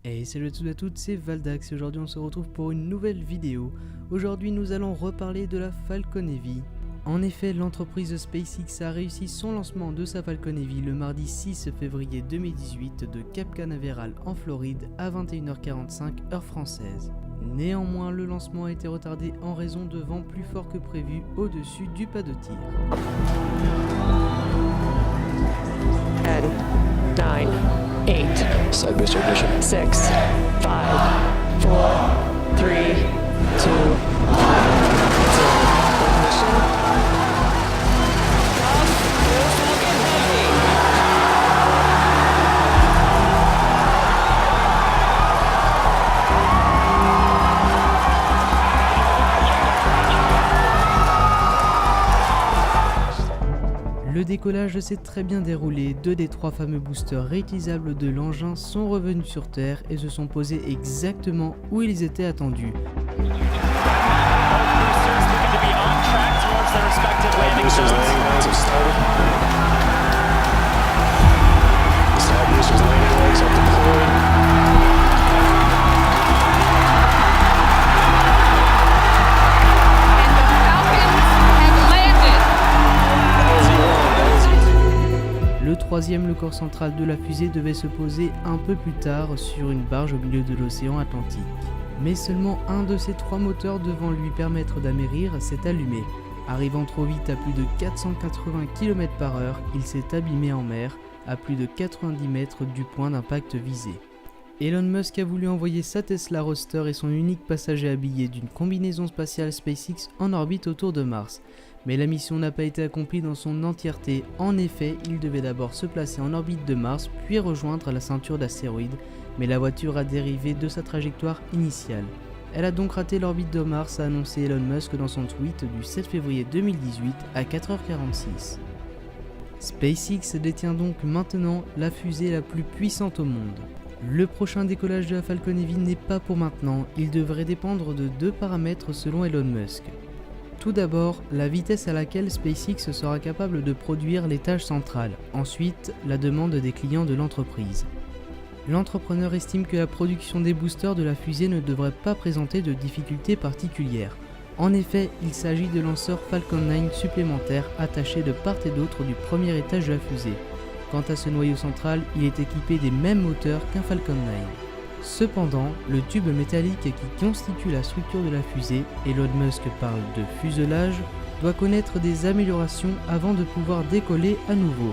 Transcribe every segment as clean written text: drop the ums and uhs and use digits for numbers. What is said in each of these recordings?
Hey, salut à tous et à toutes, c'est Valdax et aujourd'hui on se retrouve pour une nouvelle vidéo. Aujourd'hui nous allons reparler de la Falcon Heavy. En effet, l'entreprise SpaceX a réussi son lancement de sa Falcon Heavy le mardi 6 février 2018 de Cap Canaveral en Floride à 21h45 heure française. Néanmoins, le lancement a été retardé en raison de vents plus forts que prévu au-dessus du pas de tir. 10, 9, 8, Side booster ignition. 6, 5, 4, 3, 2, 1, 0. Ignition. Le décollage s'est très bien déroulé, 2 des 3 fameux boosters réutilisables de l'engin sont revenus sur Terre et se sont posés exactement où ils étaient attendus. Le corps central de la fusée devait se poser un peu plus tard sur une barge au milieu de l'océan Atlantique. Mais seulement un de ces 3 moteurs devant lui permettre d'amérir s'est allumé. Arrivant trop vite à plus de 480 km/h, il s'est abîmé en mer à plus de 90 mètres du point d'impact visé. Elon Musk a voulu envoyer sa Tesla Roadster et son unique passager habillé d'une combinaison spatiale SpaceX en orbite autour de Mars. Mais la mission n'a pas été accomplie dans son entièreté. En effet, il devait d'abord se placer en orbite de Mars, puis rejoindre la ceinture d'astéroïdes, mais la voiture a dérivé de sa trajectoire initiale. Elle a donc raté l'orbite de Mars, a annoncé Elon Musk dans son tweet du 7 février 2018 à 4h46. SpaceX détient donc maintenant la fusée la plus puissante au monde. Le prochain décollage de la Falcon Heavy n'est pas pour maintenant, il devrait dépendre de 2 paramètres selon Elon Musk. Tout d'abord, la vitesse à laquelle SpaceX sera capable de produire les tâches centrales. Ensuite, la demande des clients de l'entreprise. L'entrepreneur estime que la production des boosters de la fusée ne devrait pas présenter de difficultés particulières. En effet, il s'agit de lanceurs Falcon 9 supplémentaires attachés de part et d'autre du premier étage de la fusée. Quant à ce noyau central, il est équipé des mêmes moteurs qu'un Falcon 9. Cependant, le tube métallique qui constitue la structure de la fusée, Elon Musk parle de fuselage, doit connaître des améliorations avant de pouvoir décoller à nouveau.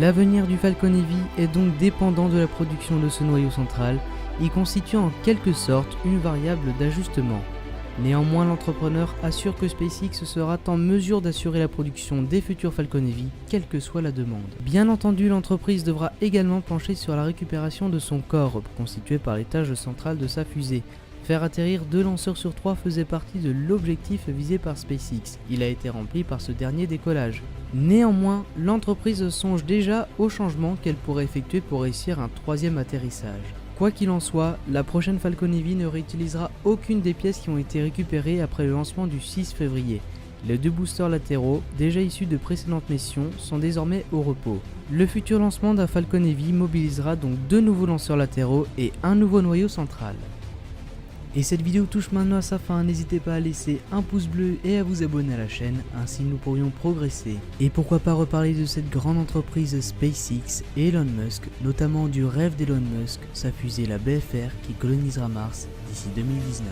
L'avenir du Falcon Heavy est donc dépendant de la production de ce noyau central, y constituant en quelque sorte une variable d'ajustement. Néanmoins, l'entrepreneur assure que SpaceX sera en mesure d'assurer la production des futurs Falcon Heavy, quelle que soit la demande. Bien entendu, l'entreprise devra également pencher sur la récupération de son corps, constitué par l'étage central de sa fusée. Faire atterrir 2 lanceurs sur 3 faisait partie de l'objectif visé par SpaceX. Il a été rempli par ce dernier décollage. Néanmoins, l'entreprise songe déjà aux changements qu'elle pourrait effectuer pour réussir un 3e atterrissage. Quoi qu'il en soit, la prochaine Falcon Heavy ne réutilisera aucune des pièces qui ont été récupérées après le lancement du 6 février. Les 2 boosters latéraux, déjà issus de précédentes missions, sont désormais au repos. Le futur lancement d'un Falcon Heavy mobilisera donc 2 nouveaux lanceurs latéraux et un nouveau noyau central. Et cette vidéo touche maintenant à sa fin, n'hésitez pas à laisser un pouce bleu et à vous abonner à la chaîne, ainsi nous pourrions progresser. Et pourquoi pas reparler de cette grande entreprise SpaceX et Elon Musk, notamment du rêve d'Elon Musk, sa fusée la BFR qui colonisera Mars d'ici 2019.